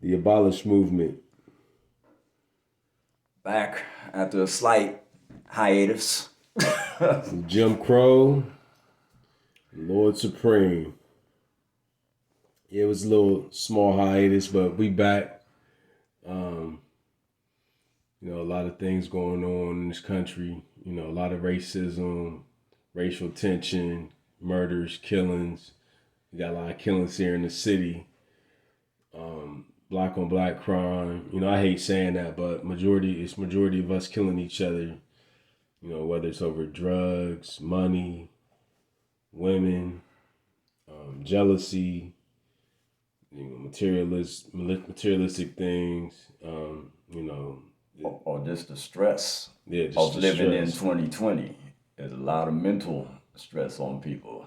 the Abolish movement. Back after a slight hiatus. Jim Crow, Lord Supreme. Yeah, it was a little small hiatus, but we back. A lot of things going on in this country. A lot of racism, racial tension, murders, killings. We got a lot of killings here in the city. Black on black crime. I hate saying that, but majority of us killing each other. Whether it's over drugs, money, women, jealousy, materialistic things. Or just the stress Just of the living in stress. 2020. There's a lot of mental stress on people,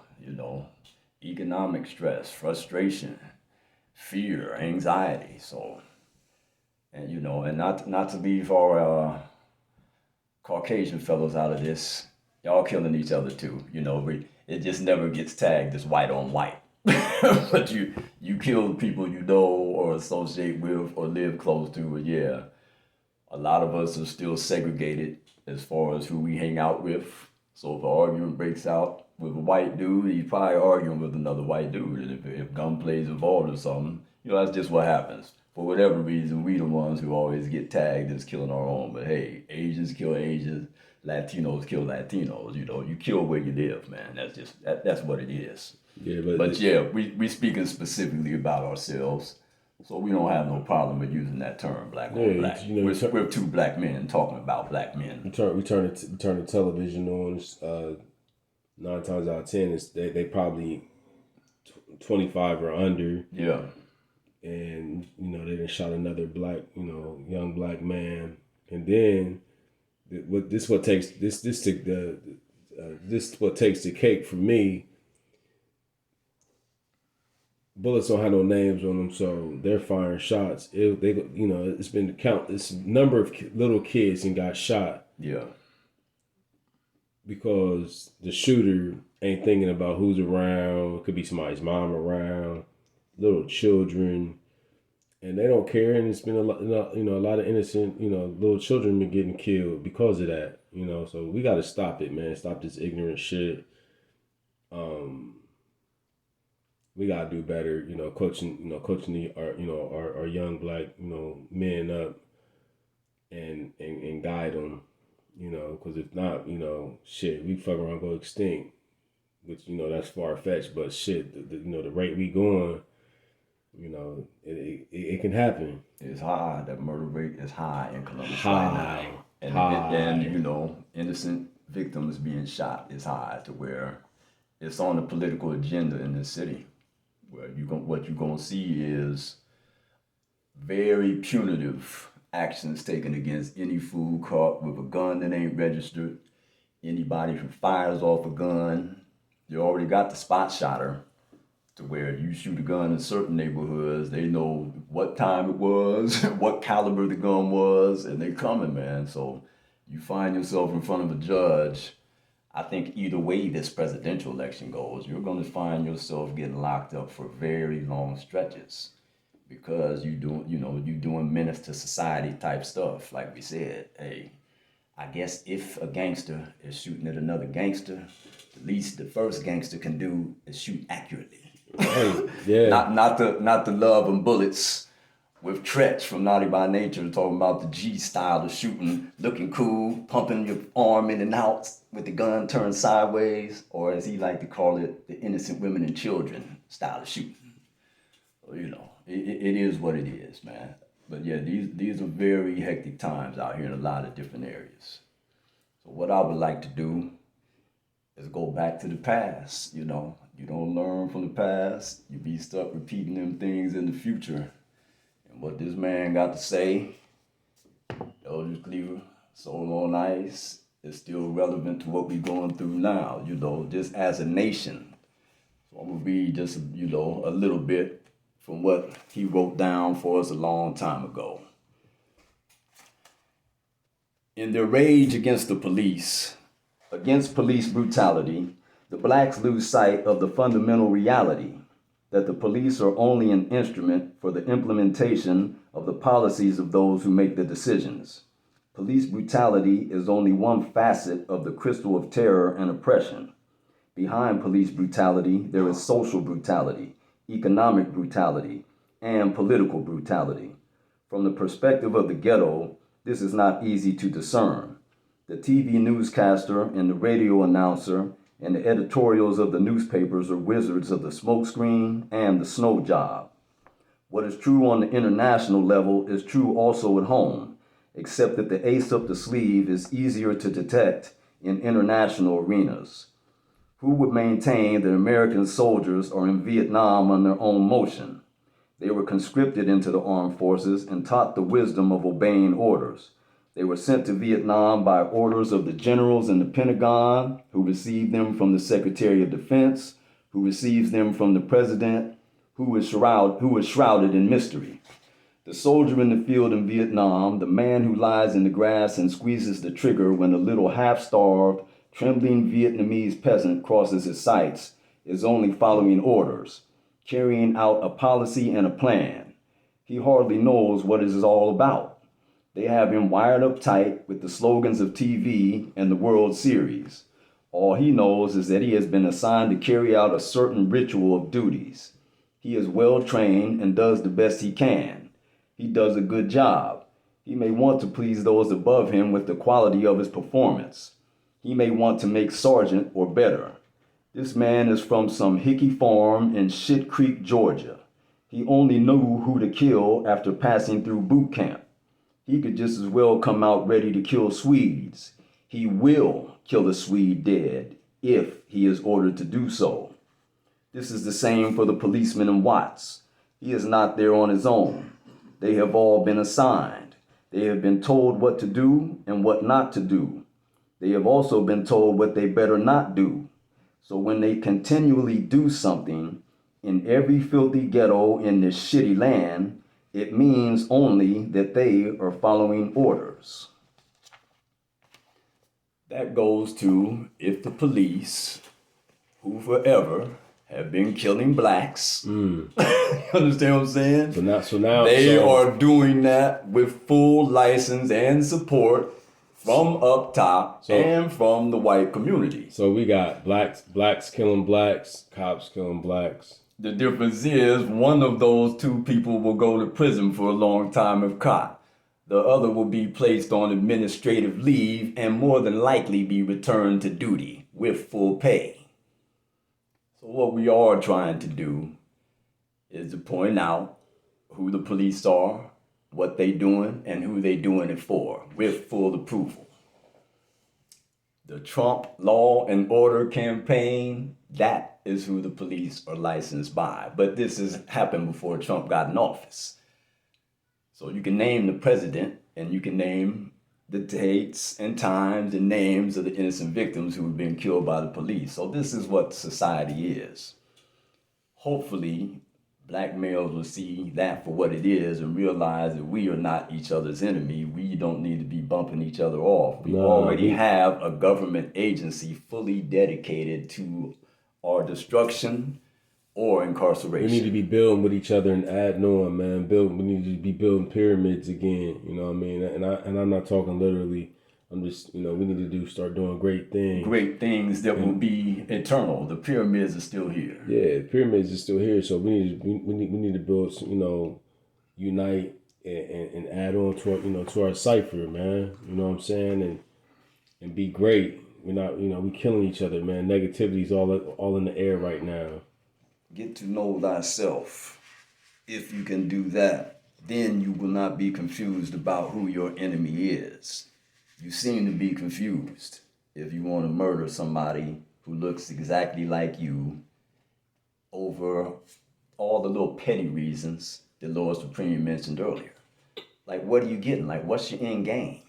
economic stress, frustration, fear, anxiety. So, and not to leave our Caucasian fellows out of this. Y'all killing each other too. It just never gets tagged as white on white. But you kill people you know or associate with or live close to. Yeah, a lot of us are still segregated as far as who we hang out with. So if an argument breaks out with a white dude, he's probably arguing with another white dude. And if gunplay is involved or something, that's just what happens. For whatever reason, we the ones who always get tagged as killing our own. But hey, Asians kill Asians, Latinos kill Latinos. You kill where you live, man. That's what it is. Yeah, but yeah, we speaking specifically about ourselves. So we don't have no problem with using that term, black on black. We're two black men talking about black men. We turn the television on. 9 times out of 10, they probably 25 or under. Yeah. And they done shot another black, young black man. And then this what takes the cake for me. Bullets don't have no names on them, so they're firing shots. It's been countless number of little kids and got shot. Yeah. Because the shooter ain't thinking about who's around. It could be somebody's mom around, little children, and they don't care. And it's been a lot of innocent, little children been getting killed because of that. So we got to stop it, man. Stop this ignorant shit. We gotta do better, coaching our young black, men up and guide them, because if not, shit, we fuck around and go extinct, which that's far fetched, but shit, the rate we going, it can happen. It's high. That murder rate is high in Columbus right now, and innocent victims being shot is high to where it's on the political agenda in this city. Where what you're gonna see is very punitive actions taken against any fool caught with a gun that ain't registered. Anybody who fires off a gun, you already got the spot shotter to where you shoot a gun in certain neighborhoods, they know what time it was, what caliber the gun was, and they coming, man. So you find yourself in front of a judge. I think either way this presidential election goes, you're going to find yourself getting locked up for very long stretches because you're doing menace to society type stuff. Like we said, hey, I guess if a gangster is shooting at another gangster, the least the first gangster can do is shoot accurately. Hey, yeah. not the love and bullets with Tretch from Naughty by Nature talking about the G style of shooting, looking cool, pumping your arm in and out with the gun turned sideways, or as he like to call it, the innocent women and children style of shooting. So, it is what it is, man. But yeah, these are very hectic times out here in a lot of different areas. So what I would like to do is go back to the past. You don't learn from the past, you be stuck repeating them things in the future. And what this man got to say, Eldridge Cleaver, Soul on Ice, is still relevant to what we're going through now, just as a nation. So I'm going to read just, a little bit from what he wrote down for us a long time ago. In their rage against the police, against police brutality, the blacks lose sight of the fundamental reality. that the police are only an instrument for the implementation of the policies of those who make the decisions. Police brutality is only one facet of the crystal of terror and oppression. Behind police brutality, there is social brutality, economic brutality, and political brutality. From the perspective of the ghetto, this is not easy to discern. The TV newscaster and the radio announcer and the editorials of the newspapers are wizards of the smokescreen and the snow job. What is true on the international level is true also at home, except that the ace up the sleeve is easier to detect in international arenas. Who would maintain that American soldiers are in Vietnam on their own motion? They were conscripted into the armed forces and taught the wisdom of obeying orders. They were sent to Vietnam by orders of the generals in the Pentagon, who received them from the Secretary of Defense, who receives them from the President, who is shrouded in mystery. The soldier in the field in Vietnam, the man who lies in the grass and squeezes the trigger when a little half-starved, trembling Vietnamese peasant crosses his sights, is only following orders, carrying out a policy and a plan. He hardly knows what it is all about. They have him wired up tight with the slogans of TV and the World Series. All he knows is that he has been assigned to carry out a certain ritual of duties. He is well trained and does the best he can. He does a good job. He may want to please those above him with the quality of his performance. He may want to make sergeant or better. This man is from some hickey farm in Shit Creek, Georgia. He only knew who to kill after passing through boot camp. He could just as well come out ready to kill Swedes. He will kill a Swede dead if he is ordered to do so. This is the same for the policeman in Watts. He is not there on his own. They have all been assigned. They have been told what to do and what not to do. They have also been told what they better not do. So when they continually do something in every filthy ghetto in this shitty land, it means only that they are following orders. That goes to if the police, who forever have been killing blacks, you understand what I'm saying? So now they are doing that with full license and support from up top and from the white community. So we got blacks killing blacks, cops killing blacks. The difference is one of those two people will go to prison for a long time if caught. The other will be placed on administrative leave and more than likely be returned to duty with full pay. So what we are trying to do is to point out who the police are, what they doing, and who they doing it for, with full approval. The Trump Law and Order campaign, that is who the police are licensed by. But this has happened before Trump got in office. So you can name the president and you can name the dates and times and names of the innocent victims who have been killed by the police. So this is what society is. Hopefully, black males will see that for what it is and realize that we are not each other's enemy. We don't need to be bumping each other off. We already have a government agency fully dedicated to our destruction or incarceration. We need to be building with each other and adding on, man. We need to be building pyramids again. You know what I mean? And I'm not talking literally. I'm just, we need to start doing great things. Great things that will be eternal. The pyramids are still here. Yeah, the pyramids are still here. So we need to build, unite and add on to to our cipher, man. You know what I'm saying? And be great. We're not, we killing each other, man. Negativity's all in the air right now. Get to know thyself. If you can do that, then you will not be confused about who your enemy is. You seem to be confused if you want to murder somebody who looks exactly like you over all the little petty reasons that Lord Supreme mentioned earlier. Like, what are you getting? Like, what's your end game?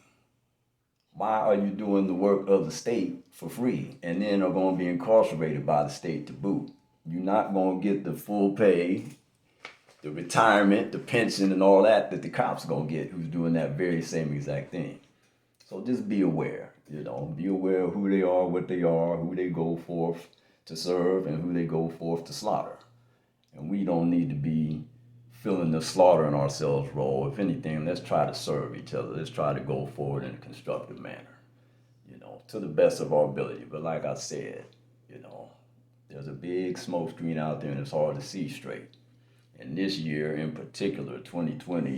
Why are you doing the work of the state for free and then are going to be incarcerated by the state to boot? You're not going to get the full pay, the retirement, the pension, and all that the cops are going to get who's doing that very same exact thing. So just be aware, be aware of who they are, what they are, who they go forth to serve, and who they go forth to slaughter. And we don't need to be feeling the slaughtering ourselves role. If anything, let's try to serve each other. Let's try to go forward in a constructive manner, to the best of our ability. But like I said, there's a big smoke screen out there and it's hard to see straight. And this year in particular, 2020,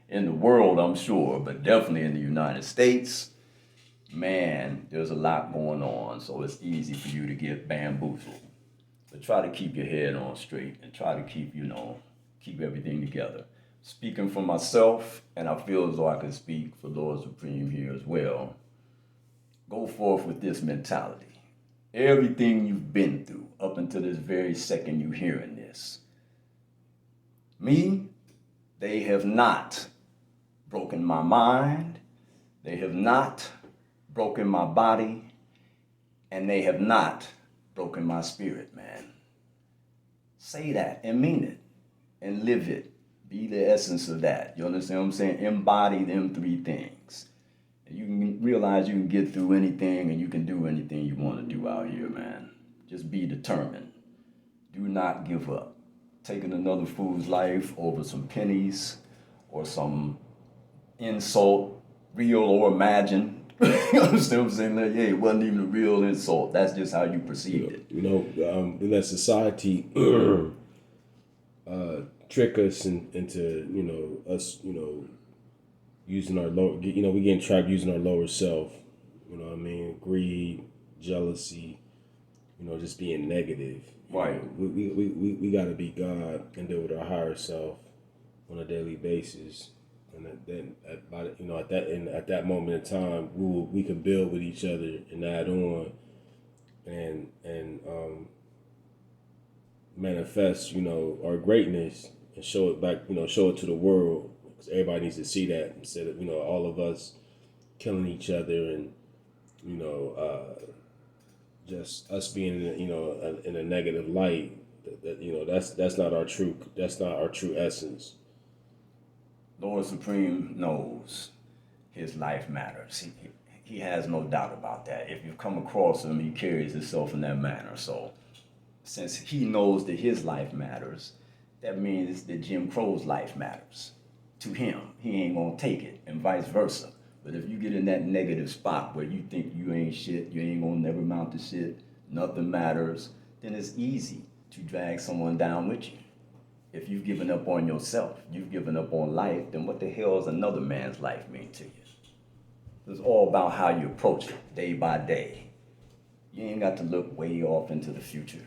in the world, I'm sure, but definitely in the United States, man, there's a lot going on. So it's easy for you to get bamboozled. But try to keep your head on straight and try to keep everything together. Speaking for myself, and I feel as though I can speak for Lord Supreme here as well, go forth with this mentality. Everything you've been through up until this very second you hearing this. Me, they have not broken my mind, they have not broken my body, and they have not broken my spirit, man. Say that and mean it and live it. Be the essence of that. You understand what I'm saying? Embody them three things. And you can realize you can get through anything and you can do anything you want to do out here, man. Just be determined. Do not give up. Taking another fool's life over some pennies or some insult, real or imagined. You understand what I'm saying? Like, yeah, it wasn't even a real insult. That's just how you perceived it. We let society trick us into us using our lower, we getting trapped using our lower self. You know what I mean? Greed, jealousy, just being negative. Right. We got to be God and deal with our higher self on a daily basis. And then at that moment in time, we can build with each other and add on, and manifest our greatness and show it back, show it to the world, because everybody needs to see that instead of all of us killing each other and just us being in a negative light. That's not our true essence. Lord Supreme knows his life matters. He has no doubt about that. If you come across him, he carries himself in that manner. So since he knows that his life matters, that means that Jim Crow's life matters to him. He ain't gonna take it, and vice versa. But if you get in that negative spot where you think you ain't shit, you ain't gonna never amount to shit, nothing matters, then it's easy to drag someone down with you. If you've given up on yourself, you've given up on life, then what the hell does another man's life mean to you? It's all about how you approach it day by day. You ain't got to look way off into the future.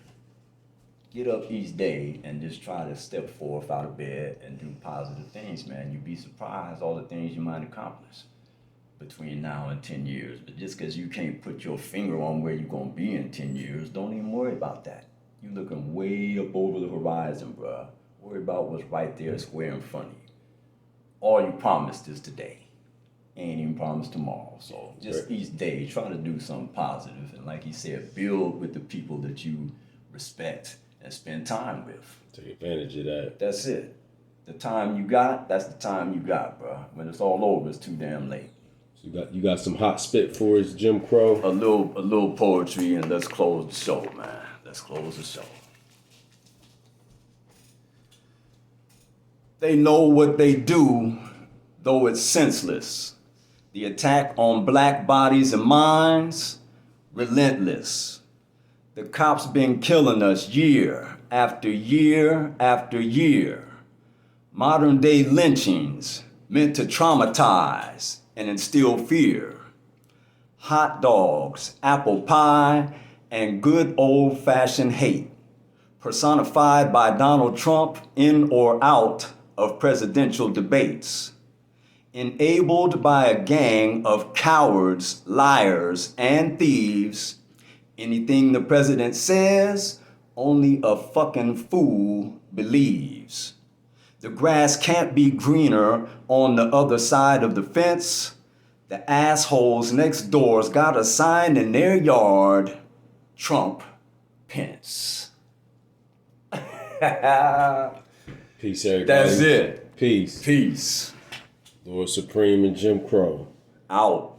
Get up each day and just try to step forth out of bed and do positive things, man. You'd be surprised all the things you might accomplish between now and 10 years. But just because you can't put your finger on where you're going to be in 10 years, don't even worry about that. You're looking way up over the horizon, bruh. Worry about what's right there square in front of you. All you promised is today. Ain't even promised tomorrow. So just each day, try to do something positive. And like he said, build with the people that you respect and spend time with. Take advantage of that. That's it. The time you got, that's the time you got, bro. When it's all over, it's too damn late. So you got some hot spit for us, Jim Crow? A little poetry, and let's close the show, man. Let's close the show. They know what they do, though it's senseless. The attack on black bodies and minds, relentless. The cops been killing us year after year after year. Modern day lynchings meant to traumatize and instill fear. Hot dogs, apple pie, and good old-fashioned hate, personified by Donald Trump in or out of presidential debates, enabled by a gang of cowards, liars, and thieves. Anything the president says, only a fucking fool believes. The grass can't be greener on the other side of the fence. The assholes next door's got a sign in their yard, Trump Pence. Peace, everybody. That's it. Peace. Peace. Lord Supreme and Jim Crow. Out.